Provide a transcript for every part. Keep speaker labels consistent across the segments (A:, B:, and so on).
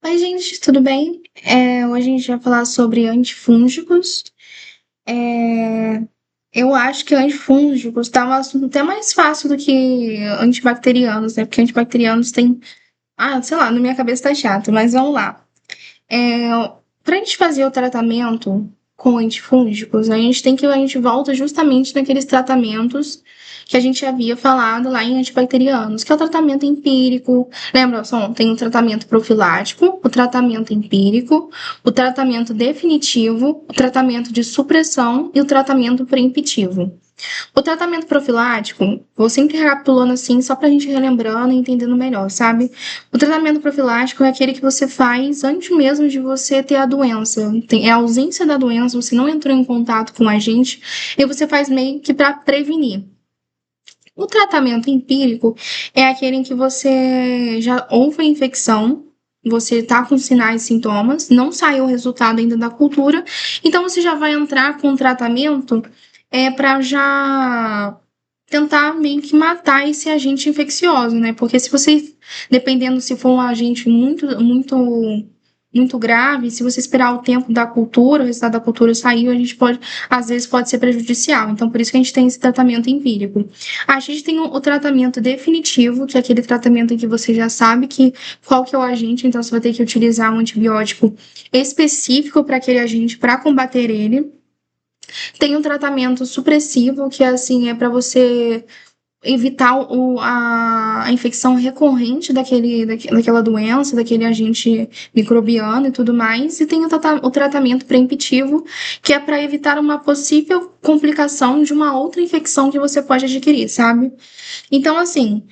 A: Oi, gente, tudo bem? Hoje a gente vai falar sobre antifúngicos. É, eu acho que antifúngicos tá um assunto até mais fácil do que antibacterianos, né? Porque antibacterianos tem. Ah, sei lá, na minha cabeça tá chato, mas vamos lá. É, Pra gente fazer o tratamento com antifúngicos, a gente volta justamente naqueles tratamentos que a gente havia falado lá em antibacterianos, que é o tratamento empírico. Lembra só? Tem o tratamento profilático, o tratamento empírico, o tratamento definitivo, o tratamento de supressão e o tratamento preemptivo. O tratamento profilático, vou sempre recapitulando assim, só pra gente ir relembrando e entendendo melhor, sabe? O tratamento profilático é aquele que você faz antes mesmo de você ter a doença. É a ausência da doença, você não entrou em contato com a gente, e você faz meio que para prevenir. O tratamento empírico é aquele em que você já houve a infecção, você está com sinais e sintomas, não saiu o resultado ainda da cultura, então você já vai entrar com o tratamento para já tentar meio que matar esse agente infeccioso, né? Porque se você, dependendo se for um agente muito grave, se você esperar o tempo da cultura, o resultado da cultura sair, a gente pode, às vezes, pode ser prejudicial. Então, por isso que a gente tem esse tratamento empírico. A gente tem o tratamento definitivo, que é aquele tratamento em que você já sabe que qual que é o agente, então você vai ter que utilizar um antibiótico específico para aquele agente para combater ele. Tem um tratamento supressivo, que assim é para você evitar a infecção recorrente daquela doença, daquele agente microbiano e tudo mais. E tem o tratamento preemptivo, que é para evitar uma possível complicação de uma outra infecção que você pode adquirir, sabe? Então, assim,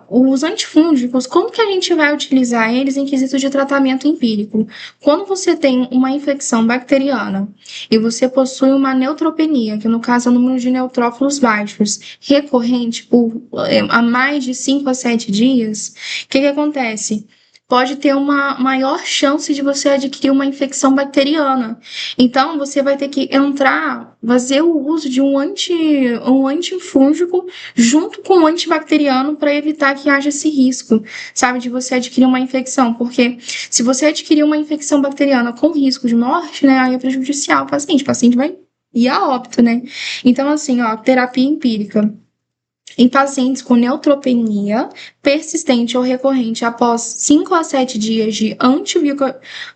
A: os antifúngicos, como que a gente vai utilizar eles em quesito de tratamento empírico? Quando você tem uma infecção bacteriana e você possui uma neutropenia, que no caso é o número de neutrófilos baixos, recorrente há mais de 5 a 7 dias, o que acontece? Pode ter uma maior chance de você adquirir uma infecção bacteriana. Então, você vai ter que fazer o uso de um antifúngico junto com o antibacteriano para evitar que haja esse risco, sabe, de você adquirir uma infecção, porque se você adquirir uma infecção bacteriana com risco de morte, né, aí é prejudicial ao paciente, o paciente vai ir a óbito, né? Então, assim, ó, terapia empírica. Em pacientes com neutropenia persistente ou recorrente após 5 a 7 dias de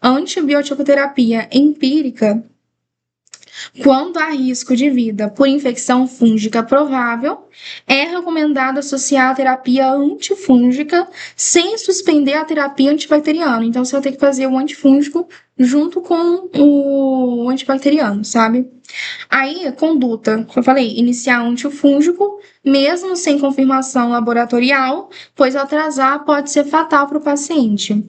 A: antibioticoterapia empírica, quando há risco de vida por infecção fúngica provável, é recomendado associar a terapia antifúngica sem suspender a terapia antibacteriana. Então, você vai ter que fazer o antifúngico junto com o antibacteriano, sabe? Aí, a conduta, como eu falei, iniciar antifúngico, mesmo sem confirmação laboratorial, pois atrasar pode ser fatal para o paciente.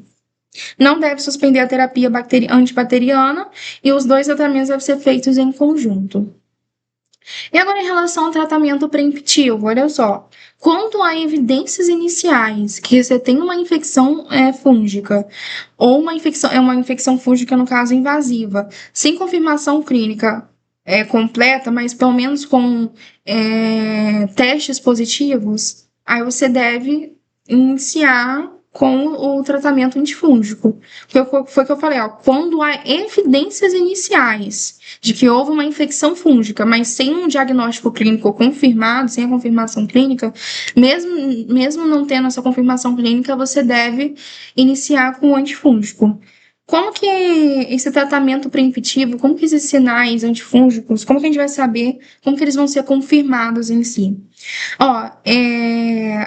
A: Não deve suspender a terapia antibacteriana e os dois tratamentos devem ser feitos em conjunto. E agora, em relação ao tratamento preemptivo, olha só. Quanto a evidências iniciais que você tem uma infecção fúngica, ou uma infecção fúngica, no caso, invasiva, sem confirmação clínica completa, mas pelo menos com testes positivos, aí você deve iniciar com o tratamento antifúngico. Foi o que eu falei, ó, quando há evidências iniciais de que houve uma infecção fúngica, mas sem um diagnóstico clínico confirmado, sem a confirmação clínica, mesmo não tendo essa confirmação clínica, você deve iniciar com o antifúngico. Como que esse tratamento preemptivo, como que esses sinais antifúngicos, como que a gente vai saber, como que eles vão ser confirmados em si? Ó,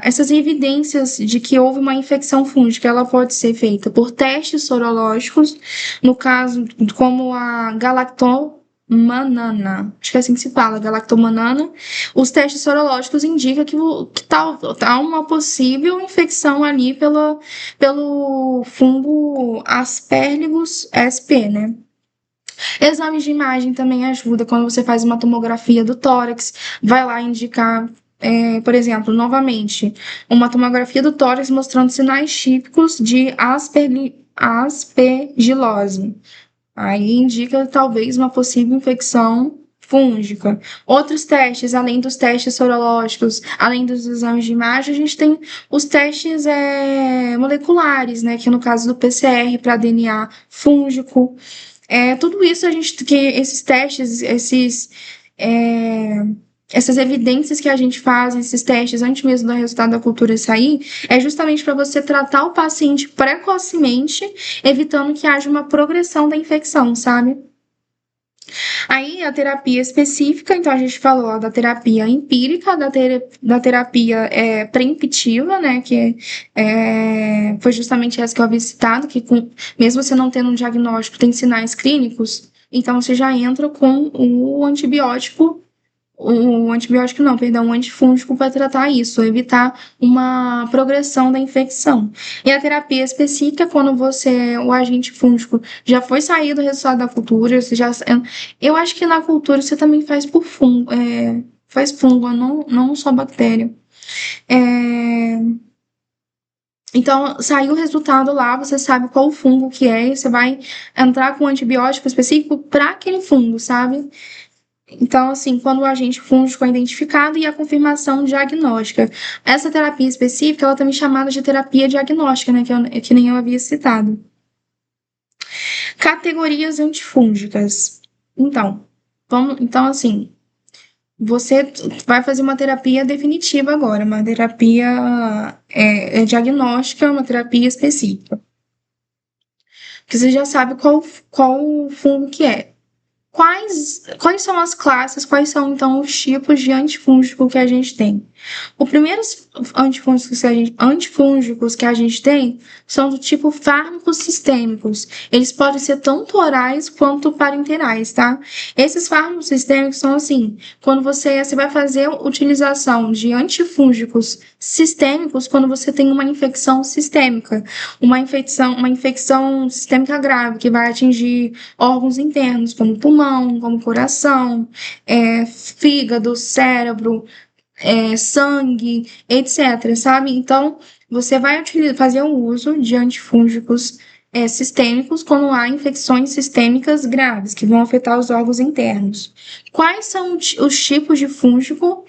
A: essas evidências de que houve uma infecção fúngica, ela pode ser feita por testes sorológicos, no caso, como a galactomanana, acho que é assim que se fala, galactomanana. Os testes sorológicos indicam que tá uma possível infecção ali pelo fungo Aspergillus sp, né? Exames de imagem também ajuda quando você faz uma tomografia do tórax, vai lá indicar, por exemplo, novamente, uma tomografia do tórax mostrando sinais típicos de aspergilose. Aí indica talvez uma possível infecção fúngica. Outros testes, além dos testes sorológicos, além dos exames de imagem, a gente tem os testes moleculares, né? Que no caso do PCR para DNA fúngico. Tudo isso que esses testes, é, essas evidências que a gente faz, esses testes antes mesmo do resultado da cultura sair, é justamente para você tratar o paciente precocemente, evitando que haja uma progressão da infecção, sabe? Aí a terapia específica, então a gente falou ó, da terapia empírica, da terapia preemptiva, né, que foi justamente essa que eu havia citado, que mesmo você não tendo um diagnóstico, tem sinais clínicos, então você já entra com o antibiótico não, perdão, o antifúngico para tratar isso, evitar uma progressão da infecção. E a terapia específica, é quando o agente fúngico já foi saído do resultado da cultura, eu acho que na cultura você também faz por fungo, faz fungo, não só bactéria. Então, saiu o resultado lá, você sabe qual fungo que é, e você vai entrar com um antibiótico específico para aquele fungo, sabe? Então, assim, quando o agente fúngico é identificado e a confirmação diagnóstica. Essa terapia específica, ela também é chamada de terapia diagnóstica, né, que nem eu havia citado. Categorias antifúngicas. Então, assim, você vai fazer uma terapia definitiva agora, uma terapia diagnóstica, uma terapia específica. Porque você já sabe qual fungo que é. Quais são as classes, quais são, então, os tipos de antifúngico que a gente tem? Os primeiros antifúngicos que a gente tem são do tipo fármacos sistêmicos. Eles podem ser tanto orais quanto parenterais, tá? Esses fármacos sistêmicos são assim, quando você vai fazer utilização de antifúngicos sistêmicos quando você tem uma infecção sistêmica, uma infecção sistêmica grave, que vai atingir órgãos internos, como pulmão, como coração, fígado, cérebro, sangue, etc, sabe? Então, você vai fazer o uso de antifúngicos sistêmicos quando há infecções sistêmicas graves, que vão afetar os órgãos internos. Quais são os tipos de fúngico,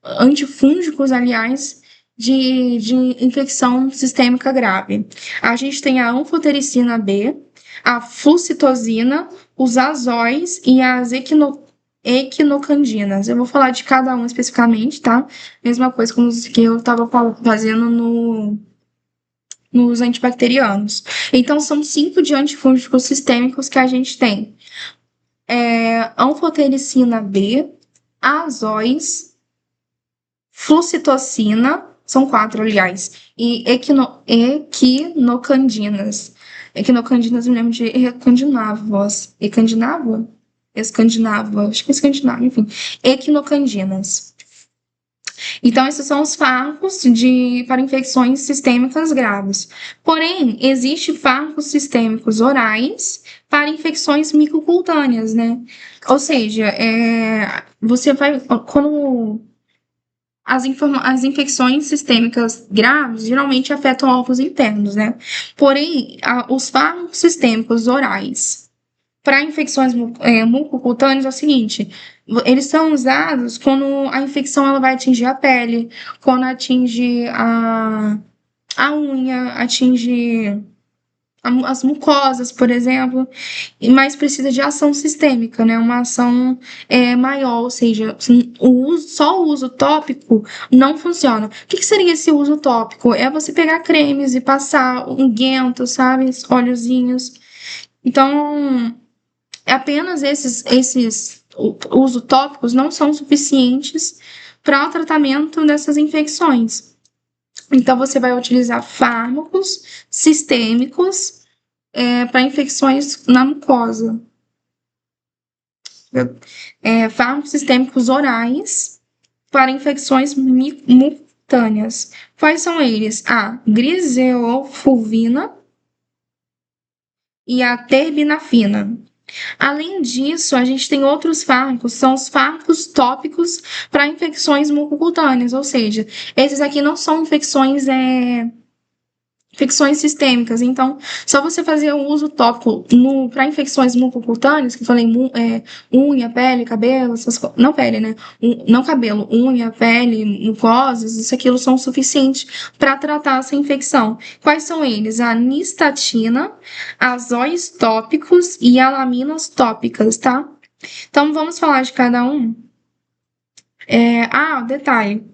A: antifúngicos, aliás, de infecção sistêmica grave? A gente tem a anfotericina B, a flucitosina, os azóis e as equinocandinas. Eu vou falar de cada um especificamente, tá? Mesma coisa como os que eu estava fazendo nos antibacterianos. Então, são 5 de antifúngicos sistêmicos que a gente tem. Anfotericina B, azóis, flucitocina, são 4, aliás, e equinocandinas. Equinocandinas, me lembro de escandinavo, acho que é escandinavo, enfim, equinocandinas. Então, esses são os fármacos para infecções sistêmicas graves. Porém, existem fármacos sistêmicos orais para infecções micocutâneas, né? Ou seja, você vai, quando as infecções sistêmicas graves geralmente afetam órgãos internos, né? Porém, os fármacos sistêmicos orais para infecções mucocutâneas é o seguinte: eles são usados quando a infecção ela vai atingir a pele, quando atinge a unha, atinge as mucosas, por exemplo, mas precisa de ação sistêmica, né? Uma ação maior, ou seja, só o uso tópico não funciona. O que seria esse uso tópico? É você pegar cremes e passar unguento, sabe? Óleozinhos. Então, apenas esses uso tópicos não são suficientes para o tratamento dessas infecções. Então, você vai utilizar fármacos sistêmicos para infecções na mucosa. Fármacos sistêmicos orais para infecções mucutâneas. Quais são eles? A griseofulvina e a terbinafina. Além disso, a gente tem outros fármacos, são os fármacos tópicos para infecções mucocutâneas, ou seja, esses aqui não são infecções infecções sistêmicas. Então, só você fazer o uso tópico para infecções mucocutâneas, que eu falei, unha, pele, cabelo, não pele, né? Não cabelo, unha, pele, mucosas, isso aquilo são suficientes para tratar essa infecção. Quais são eles? A nistatina, azóis tópicos e alaminas tópicas, tá? Então, vamos falar de cada um. Detalhe.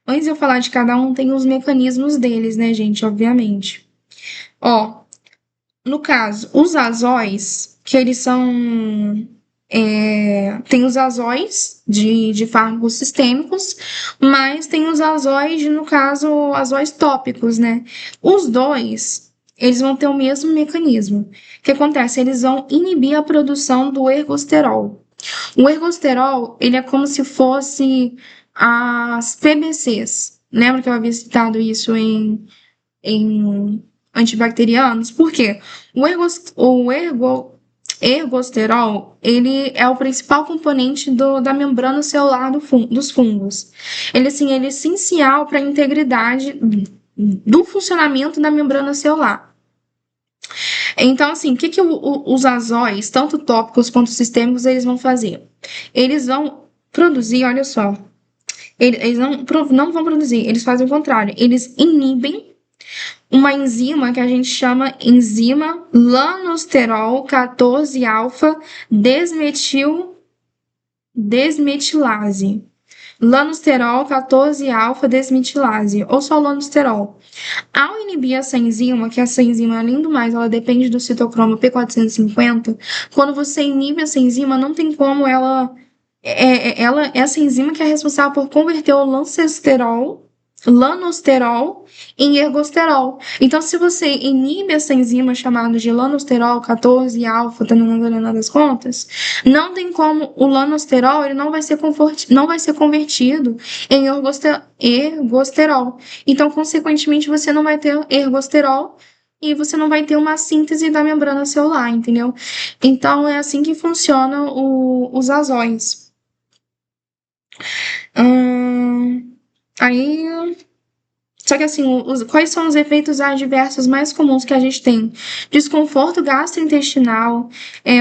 A: Antes de eu falar de cada um, tem os mecanismos deles, né, gente? Obviamente. Ó, no caso, os azóis, que eles são. Tem os azóis de fármacos sistêmicos, mas tem os azóis, no caso, azóis tópicos, né? Os dois, eles vão ter o mesmo mecanismo. O que acontece? Eles vão inibir a produção do ergosterol. O ergosterol, ele é como se fosse as PBCs. Lembra que eu havia citado isso em antibacterianos? Por quê? Ergosterol, ele é o principal componente da membrana celular dos fungos. Ele, assim, ele é essencial para a integridade do funcionamento da membrana celular. Então, assim, o que os azóis, tanto tópicos quanto sistêmicos, eles vão fazer? Eles vão produzir, olha só, eles não vão produzir, eles fazem o contrário, eles inibem uma enzima que a gente chama enzima lanosterol 14-alfa desmetilase. Lanosterol 14-alfa desmetilase, ou só lanosterol. Ao inibir essa enzima, que essa enzima, além do mais, ela depende do citocromo P450, quando você inibe essa enzima, não tem como essa enzima que é responsável por converter o lanosterol em ergosterol. Então, se você inibe essa enzima chamada de lanosterol 14-alfa, tá no das contas, não tem como o lanosterol, ele não vai ser convertido em ergosterol. Então, consequentemente, você não vai ter ergosterol e você não vai ter uma síntese da membrana celular, entendeu? Então, é assim que funciona os azóis. Aí, só que assim, quais são os efeitos adversos mais comuns que a gente tem? Desconforto gastrointestinal,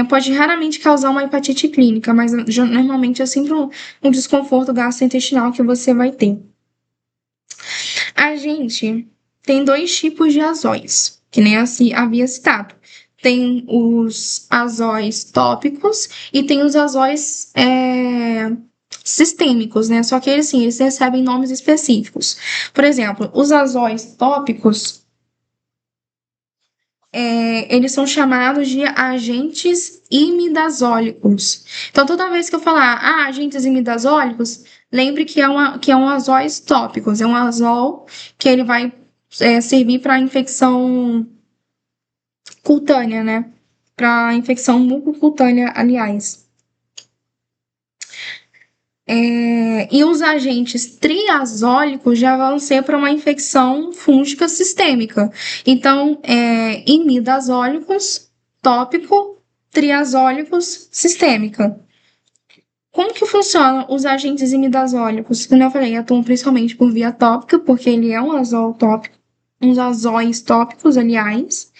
A: pode raramente causar uma hepatite clínica, mas normalmente é sempre um desconforto gastrointestinal que você vai ter. A gente tem dois tipos de azóis, que nem assim havia citado. Tem os azóis tópicos e tem os azóis sistêmicos, né? Só que eles recebem nomes específicos. Por exemplo, os azóis tópicos, eles são chamados de agentes imidazólicos. Então, toda vez que eu falar agentes imidazólicos, lembre que é um azóis tópicos. É um azol que ele vai servir para infecção cutânea, né? Para infecção mucocutânea, aliás. E os agentes triazólicos já vão ser para uma infecção fúngica sistêmica. Então, imidazólicos, tópico, triazólicos, sistêmica. Como que funcionam os agentes imidazólicos? Como eu falei, atuam principalmente por via tópica, porque ele é um azol tópico, uns azóis tópicos, aliás.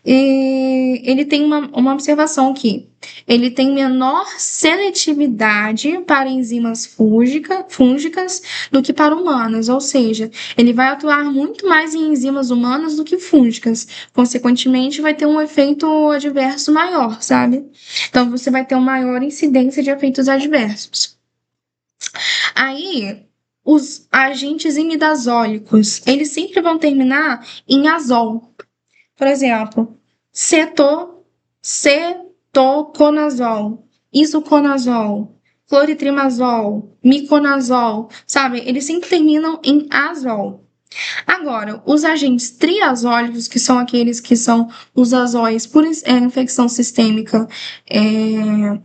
A: E ele tem uma observação aqui. Ele tem menor seletividade para enzimas fúngicas do que para humanas, ou seja, ele vai atuar muito mais em enzimas humanas do que fúngicas. Consequentemente, vai ter um efeito adverso maior, sabe? Então, você vai ter uma maior incidência de efeitos adversos. Aí, os agentes imidazólicos, eles sempre vão terminar em azol. Por exemplo, cetoconazol, isoconazol, cloritrimazol, miconazol, sabe? Eles sempre terminam em azol. Agora, os agentes triazólicos, que são aqueles que são os azóis por infecção sistêmica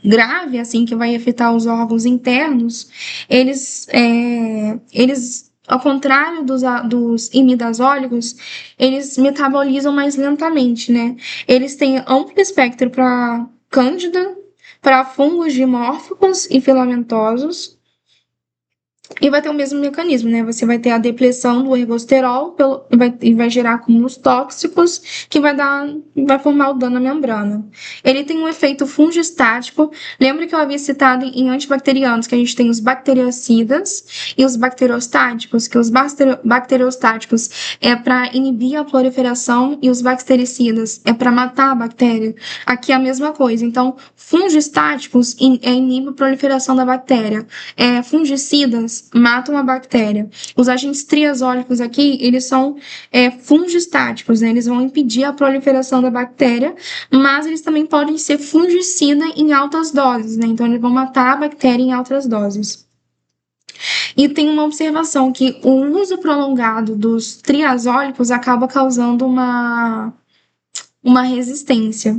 A: grave, assim, que vai afetar os órgãos internos, eles ao contrário dos imidazólicos, eles metabolizam mais lentamente, né? Eles têm amplo espectro para cândida, para fungos dimórficos e filamentosos, E vai ter o mesmo mecanismo, né? Você vai ter a depressão do ergosterol e vai gerar acúmulos tóxicos que vai formar o dano à membrana. Ele tem um efeito fungistático. Lembra que eu havia citado em antibacterianos que a gente tem os bactericidas e os bacterostáticos, que os bacterostáticos é para inibir a proliferação e os bactericidas é para matar a bactéria. Aqui é a mesma coisa. Então, fungistáticos inibem a proliferação da bactéria. Fungicidas matam a bactéria. Os agentes triazólicos aqui, eles são fungistáticos, né? Eles vão impedir a proliferação da bactéria, mas eles também podem ser fungicida em altas doses, né? Então, eles vão matar a bactéria em altas doses. E tem uma observação que o uso prolongado dos triazólicos acaba causando uma resistência.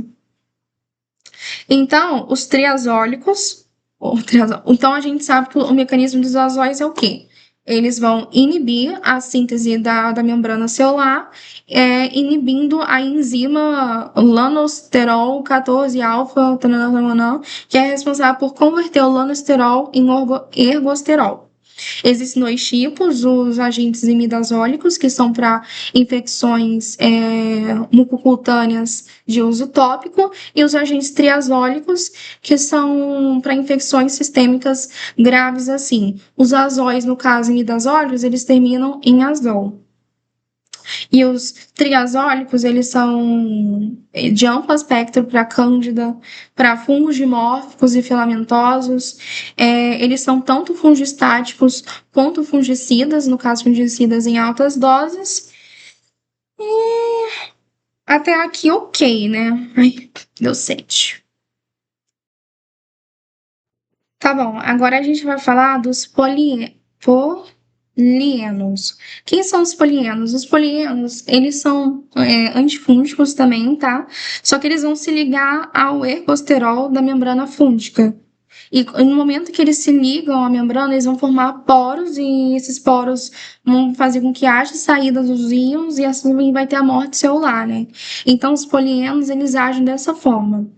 A: Então, os triazólicos, então a gente sabe que o mecanismo dos azóis é o quê? Eles vão inibir a síntese da membrana celular, inibindo a enzima lanosterol 14-alfa, que é responsável por converter o lanosterol em ergosterol. Existem dois tipos, os agentes imidazólicos, que são para infecções mucocutâneas de uso tópico, e os agentes triazólicos, que são para infecções sistêmicas graves assim. Os azóis, no caso imidazólicos, eles terminam em azol. E os triazólicos, eles são de amplo espectro para cândida, para fungos dimórficos e filamentosos. Eles são tanto fungistáticos quanto fungicidas, no caso fungicidas em altas doses. E até aqui ok, né? Ai, deu 7. Tá bom, agora a gente vai falar dos polienos. Quem são os polienos? Os polienos, eles são antifúngicos também, tá? Só que eles vão se ligar ao ergosterol da membrana fúngica. E no momento que eles se ligam à membrana, eles vão formar poros e esses poros vão fazer com que haja saída dos íons e assim vai ter a morte celular, né? Então, os polienos, eles agem dessa forma.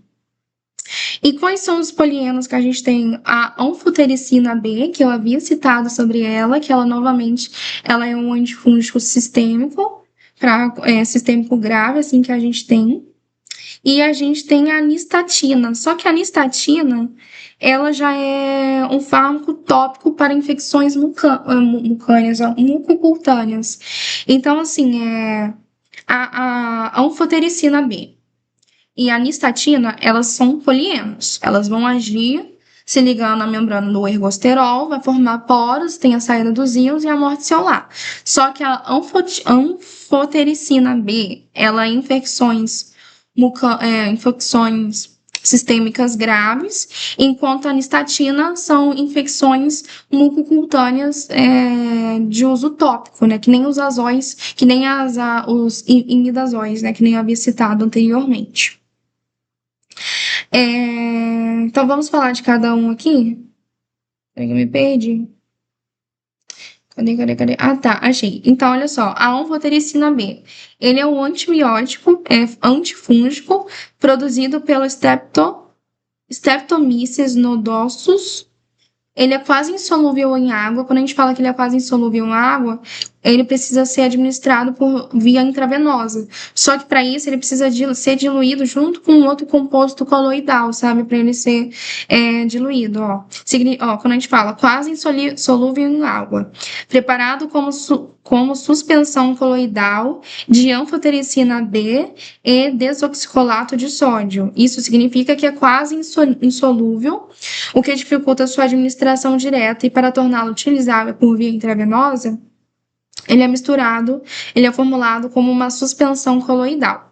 A: E quais são os polienos que a gente tem? A anfotericina B, que eu havia citado sobre ela, que ela novamente ela é um antifúngico sistêmico, sistêmico grave, assim que a gente tem. E a gente tem a nistatina. Só que a nistatina, ela já é um fármaco tópico para infecções mucocutâneas. Então, assim, a anfotericina B e a nistatina, elas são polienos. Elas vão agir se ligando à membrana do ergosterol, vai formar poros, tem a saída dos íons e a morte celular. Só que a anfotericina B, ela é infecções sistêmicas graves, enquanto a nistatina são infecções mucocutâneas de uso tópico, né? Que nem os azóis, que nem os imidazóis, né? Que nem eu havia citado anteriormente. Então vamos falar de cada um aqui. Peraí que eu me perdi. Cadê? Ah, tá, achei. Então, olha só, a anfotericina B, ele é um antibiótico, antifúngico, produzido pelo Streptomyces nodosus. Ele é quase insolúvel em água. Quando a gente fala que ele é quase insolúvel em água, ele precisa ser administrado por via intravenosa. Só que para isso ele precisa ser diluído junto com outro composto coloidal, sabe? Para ele ser diluído, ó. Quando a gente fala quase insolúvel em água, preparado como suspensão coloidal de anfotericina B e desoxicolato de sódio. Isso significa que é quase insolúvel, o que dificulta sua administração direta, e para torná-lo utilizável por via intravenosa, ele é formulado como uma suspensão coloidal.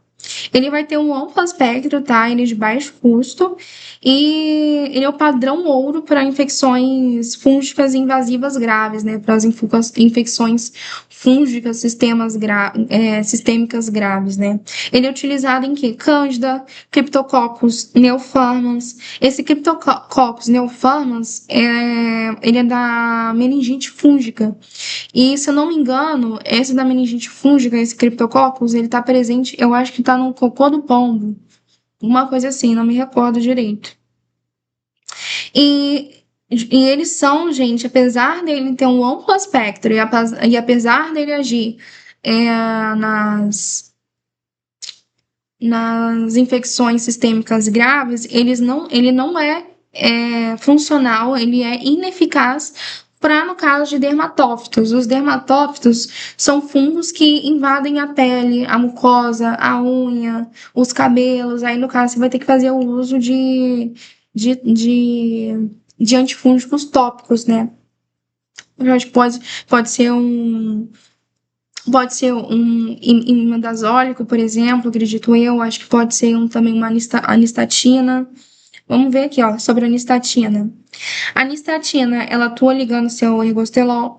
A: Ele vai ter um amplo espectro, tá? Ele é de baixo custo e ele é o padrão ouro para infecções fúngicas invasivas graves, né? Para as infecções fúngicas sistêmicas graves, né? Ele é utilizado em quê? Cândida, Cryptococcus neoformans. Esse Cryptococcus neoformans, ele é da meningite fúngica. E, se eu não me engano, esse da meningite fúngica, esse Cryptococcus, ele tá presente, eu acho que tá no cocô do pombo. Uma coisa assim, não me recordo direito. E E eles são, gente, apesar dele ter um amplo espectro e apesar dele agir nas infecções sistêmicas graves, ele não é funcional, ele é ineficaz para no caso de dermatófitos. Os dermatófitos são fungos que invadem a pele, a mucosa, a unha, os cabelos. Aí, no caso, você vai ter que fazer o uso de, de, de antifúngicos tópicos, né? Eu acho que pode ser um imidazólico, por exemplo, acredito eu. Acho que pode ser também uma anistatina. Vamos ver aqui, ó, sobre a anistatina. A anistatina, ela atua ligando seu ergosterol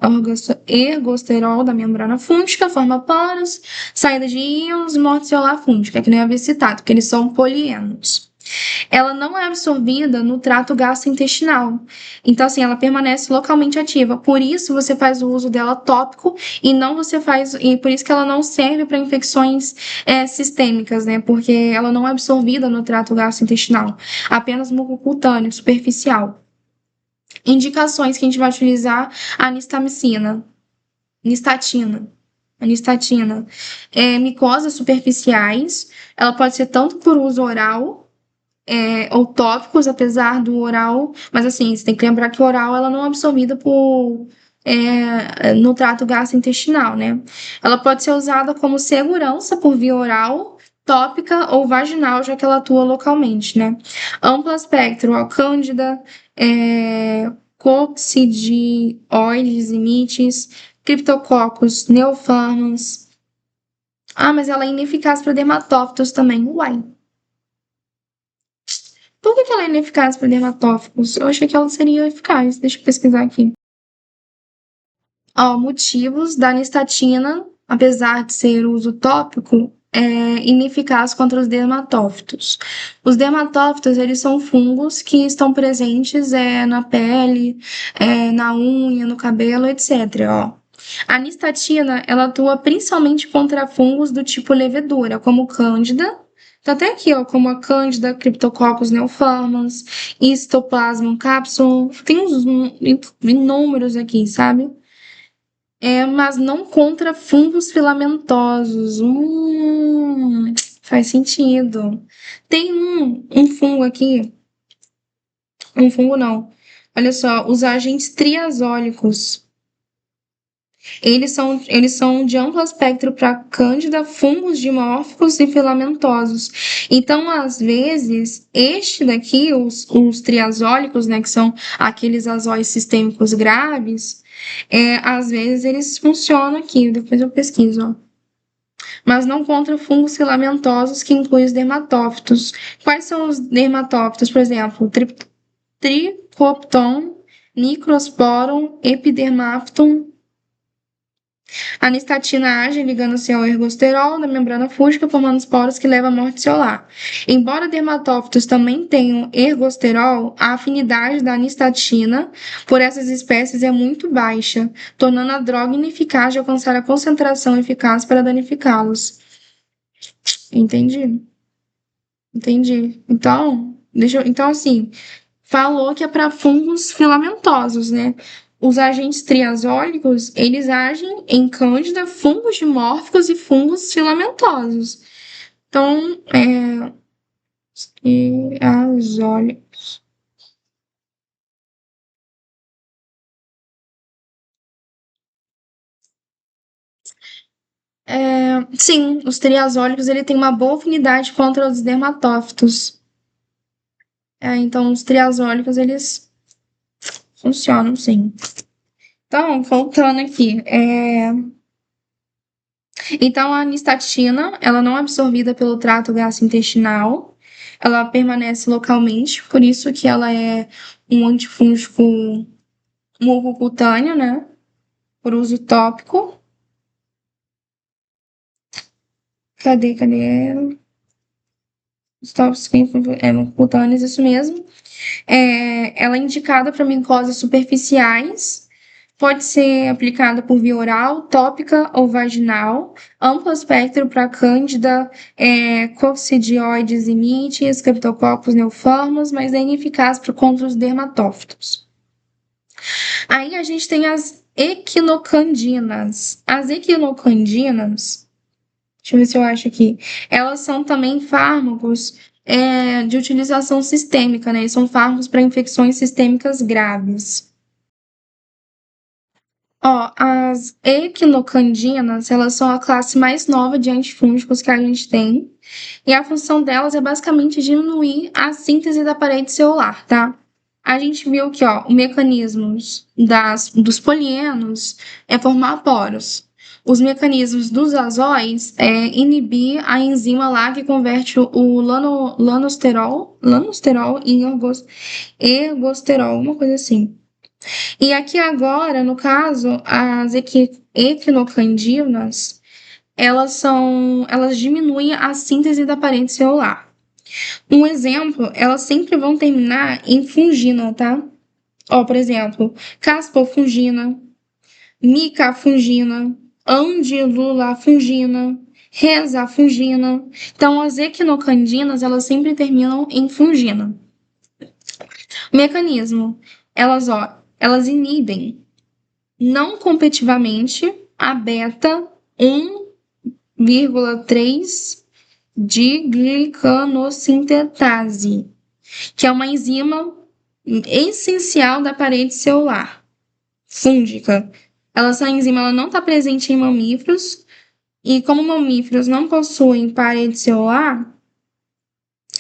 A: da membrana fúngica, forma poros, saída de íons e morte celular fúngica, que nem havia citado, porque eles são polienos. Ela não é absorvida no trato gastrointestinal. Então, assim, ela permanece localmente ativa. Por isso, você faz o uso dela tópico e não você faz. E por isso que ela não serve para infecções sistêmicas, né? Porque ela não é absorvida no trato gastrointestinal. Apenas mucocutâneo, superficial. Indicações que a gente vai utilizar: a nistamicina, nistatina. Anistatina. Micoses superficiais. Ela pode ser tanto por uso oral ou tópicos, apesar do oral, mas assim, você tem que lembrar que o oral ela não é absorvida no trato gastrointestinal, né? Ela pode ser usada como segurança por via oral, tópica ou vaginal, já que ela atua localmente, né? Amplo espectro, ó, cândida, coccidioides e mites, criptococcus, neoformans. Ah, mas ela é ineficaz para dermatófitos também. Uai. Por que ela é ineficaz para dermatófagos? Eu achei que ela seria eficaz. Deixa eu pesquisar aqui. Ó, motivos da nistatina, apesar de ser uso tópico, é ineficaz contra os dermatófitos. Os dermatófitos, eles são fungos que estão presentes na pele, na unha, no cabelo, etc. Ó. A nistatina, ela atua principalmente contra fungos do tipo levedura, como Cândida. Tá até aqui, ó, como a Cândida, Cryptococcus neoformans, Histoplasma capsule. Tem uns inúmeros aqui, sabe? Mas não contra fungos filamentosos. Faz sentido. Tem um fungo aqui. Um fungo não. Olha só, os agentes triazólicos. Eles são de amplo espectro para Cândida, fungos dimórficos e filamentosos. Então, às vezes, este daqui, os triazólicos, né, que são aqueles azóis sistêmicos graves, às vezes eles funcionam aqui, depois eu pesquiso, ó. Mas não contra fungos filamentosos, que incluem os dermatófitos. Quais são os dermatófitos? Por exemplo, Trichopton, Microsporum, Epidermapton. A nistatina age ligando-se ao ergosterol na membrana fúngica, formando os poros que levam à morte celular. Embora dermatófitos também tenham ergosterol, a afinidade da nistatina por essas espécies é muito baixa, tornando a droga ineficaz de alcançar a concentração eficaz para danificá-los. Entendi. Entendi. Então, assim, falou que é para fungos filamentosos, né? Os agentes triazólicos, eles agem em cândida, fungos dimórficos e fungos filamentosos. Então, triazólicos. Sim, os triazólicos, ele tem uma boa afinidade contra os dermatófitos. Então, os triazólicos, eles funcionam, sim. Então, voltando aqui, então, a nistatina, ela não é absorvida pelo trato gastrointestinal, ela permanece localmente, por isso que ela é um antifúngico mucocutâneo, né? Por uso tópico. Cadê? Os tópicos mucocutâneos, isso mesmo. Ela é indicada para micoses superficiais, pode ser aplicada por via oral, tópica ou vaginal, amplo espectro para cândida, coccidioides e mites, criptococcus neoformos, mas é ineficaz contra os dermatófitos. Aí a gente tem as equinocandinas. As equinocandinas, deixa eu ver se eu acho aqui, elas são também fármacos de utilização sistêmica, né? São fármacos para infecções sistêmicas graves. Ó, as equinocandinas, elas são a classe mais nova de antifúngicos que a gente tem. E a função delas é basicamente diminuir a síntese da parede celular, tá? A gente viu que, ó, o mecanismo dos polienos é formar poros. Os mecanismos dos azóis é inibir a enzima lá que converte o lanosterol em ergosterol, uma coisa assim. E aqui agora, no caso, as equinocandinas, elas diminuem a síntese da parede celular. Um exemplo, elas sempre vão terminar em fungina, tá? Ó, por exemplo, caspofungina, micafungina, andilulafungina, rezafungina. Então, as equinocandinas, elas sempre terminam em fungina. Mecanismo, elas inibem não competitivamente a beta 1,3 diglicanosintetase, que é uma enzima essencial da parede celular fúngica. Essa enzima ela não está presente em mamíferos, e como mamíferos não possuem parede celular,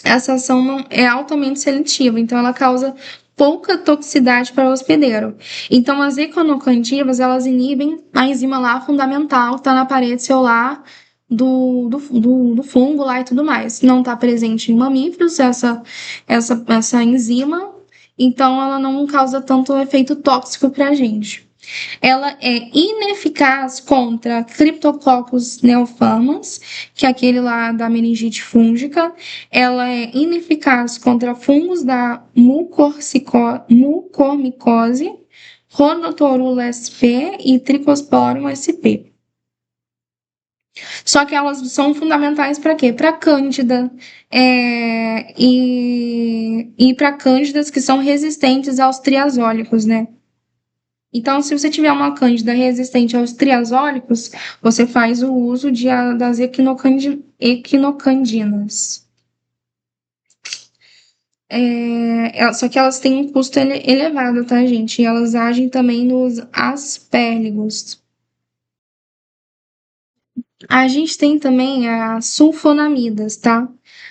A: essa ação não é altamente seletiva, então ela causa pouca toxicidade para o hospedeiro. Então, as equinocandinas, elas inibem a enzima lá fundamental, que está na parede celular do fungo lá e tudo mais. Não está presente em mamíferos essa enzima, então ela não causa tanto efeito tóxico para a gente. Ela é ineficaz contra Cryptococcus neoformans, que é aquele lá da meningite fúngica. Ela é ineficaz contra fungos da mucormicose, Rhodotorula sp e Trichosporum sp. Só que elas são fundamentais para quê? Para cândida e para cândidas que são resistentes aos triazólicos, né? Então, se você tiver uma cândida resistente aos triazólicos, você faz o uso das equinocandinas. Só que elas têm um custo elevado, tá, gente? E elas agem também nos aspergillus. A gente tem também as sulfonamidas, tá?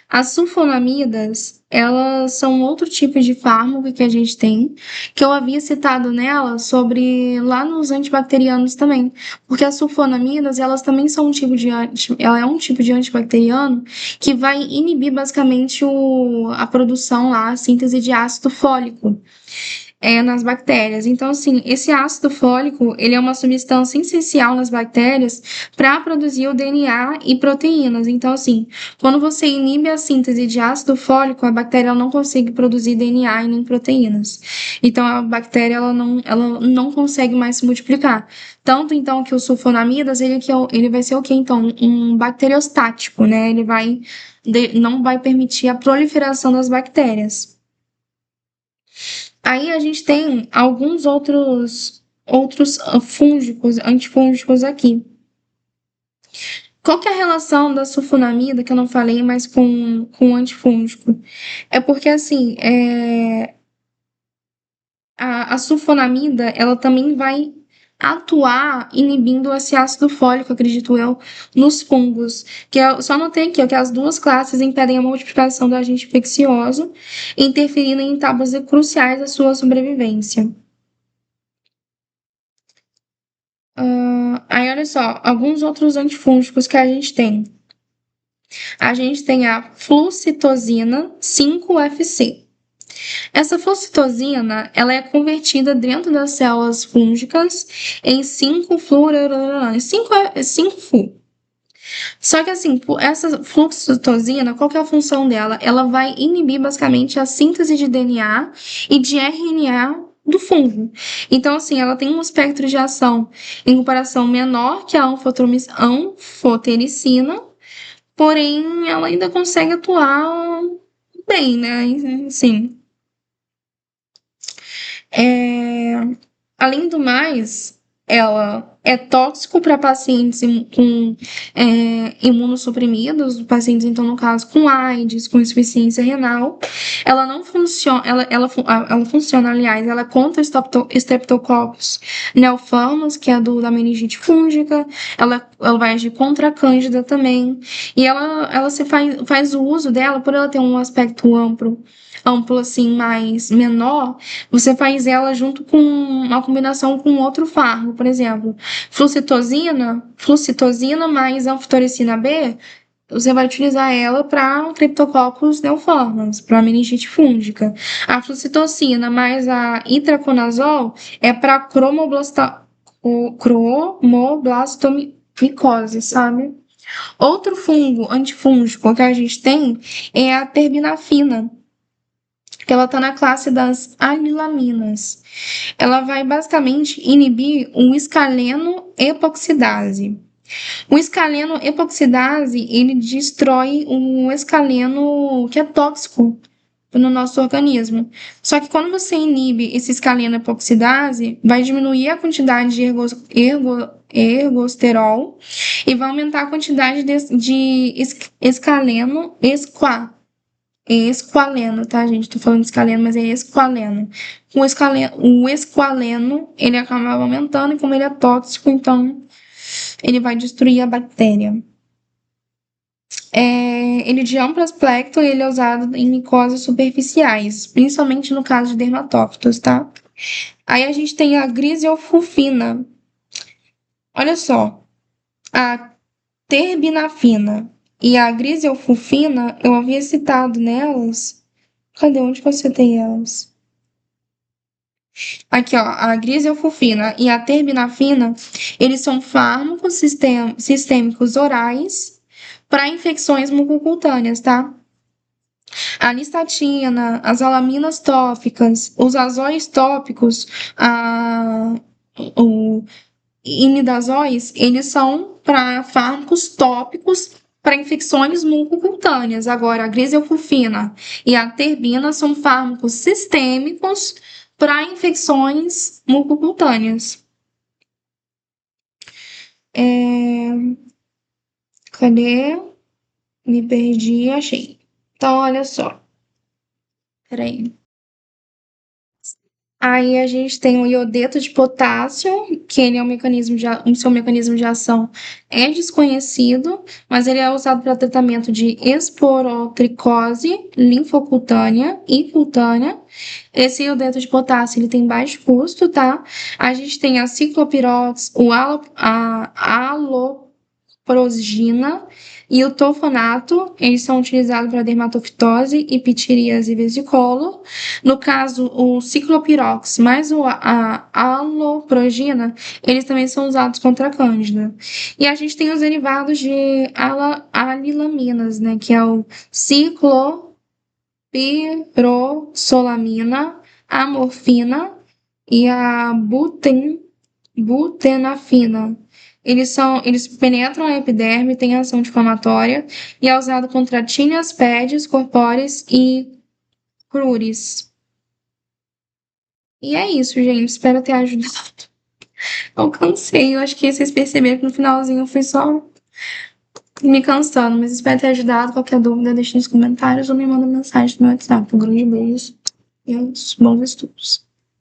A: As sulfonamidas, elas são outro tipo de fármaco que a gente tem, que eu havia citado nela sobre lá nos antibacterianos também, porque as sulfonamidas, elas também são ela é um tipo de antibacteriano que vai inibir basicamente a produção lá, a síntese de ácido fólico nas bactérias. Então, assim, esse ácido fólico, ele é uma substância essencial nas bactérias para produzir o DNA e proteínas. Então, assim, quando você inibe a síntese de ácido fólico, a bactéria não consegue produzir DNA e nem proteínas. Então, a bactéria ela não consegue mais se multiplicar. Tanto, então, que o sulfonamidas, ele vai ser o quê? Então, um bacteriostático, né? Não vai permitir a proliferação das bactérias. Aí a gente tem alguns outros fúngicos, antifúngicos aqui. Qual que é a relação da sulfonamida, que eu não falei, mas com o antifúngico? É porque, assim, a sulfonamida, ela também vai atuar inibindo esse ácido fólico, acredito eu, nos fungos. Só notei aqui, ó, que as duas classes impedem a multiplicação do agente infeccioso, interferindo em etapas cruciais da sua sobrevivência. Aí, olha só, alguns outros antifúngicos que a gente tem. A gente tem a flucitosina 5-FC. Essa flucitosina, ela é convertida dentro das células fúngicas em 5-FU. Só que assim, essa flucitosina, qual que é a função dela? Ela vai inibir basicamente a síntese de DNA e de RNA do fungo. Então, assim, ela tem um espectro de ação em comparação menor que a anfotericina, porém ela ainda consegue atuar bem, né? Assim, É, Além do mais, ela é tóxico para pacientes com imunossuprimidos, pacientes, então, no caso, com AIDS, com insuficiência renal. Ela não funciona, ela funciona, aliás, ela é contra Streptococcus neoformans, que é da meningite fúngica, ela vai agir contra a cândida também, e ela faz o uso dela, por ela ter um aspecto amplo assim, mais menor, você faz ela junto com uma combinação com outro fármaco, por exemplo, flucitosina mais anfotericina B, você vai utilizar ela para Cryptococcus neoformans, para meningite fúngica. A flucitocina mais a itraconazol é para cromoblastomicose, sabe? Outro fungo antifúngico que a gente tem é a terbinafina, que ela está na classe das anilaminas. Ela vai basicamente inibir o escaleno epoxidase. O escaleno epoxidase, ele destrói o escaleno que é tóxico no nosso organismo. Só que quando você inibe esse escaleno epoxidase, vai diminuir a quantidade de ergosterol e vai aumentar a quantidade de escaleno esqualeno, tá, gente? Tô falando escaleno, mas é esqualeno. O esqualeno, ele acaba aumentando e como ele é tóxico, então ele vai destruir a bactéria. Ele de amplo aspecto, ele é usado em micoses superficiais, principalmente no caso de dermatófitos, tá? Aí a gente tem a griseofulfina. Olha só, a terbinafina e a griseofulfina, eu havia citado nelas. Cadê? Onde que você tem elas? Aqui, ó, a griseofulfina e a terbinafina, eles são fármacos sistêmicos orais para infecções mucocutâneas, tá? A listatina, as alaminas tópicas, os azóis tópicos, o imidazóis, eles são para fármacos tópicos para infecções mucocutâneas. Agora, a griseofulfina e a terbina são fármacos sistêmicos para infecções mucocutâneas. Cadê? Me perdi, achei. Então, olha só. Peraí. Aí a gente tem o iodeto de potássio, que ele é o seu mecanismo de ação é desconhecido, mas ele é usado para tratamento de esporotricose linfocutânea e cutânea. Esse iodeto de potássio ele tem baixo custo, tá? A gente tem a ciclopirox, a aloprosgina e o tofonato, eles são utilizados para dermatofitose e pitiríase vesícula. No caso, o ciclopirox mais a aloprogina, eles também são usados contra a cândida. E a gente tem os derivados de anilaminas, né, que é o ciclopirosolamina, a morfina e a butenafina. Eles penetram a epiderme, têm ação anti-inflamatória e é usado contra tíneas, pedis, corpóreas e cruris. E é isso, gente. Espero ter ajudado. Eu cansei. Eu acho que vocês perceberam que no finalzinho eu fui só me cansando, mas espero ter ajudado. Qualquer dúvida, deixe nos comentários ou me manda mensagem no meu WhatsApp. Um grande beijo e bons estudos.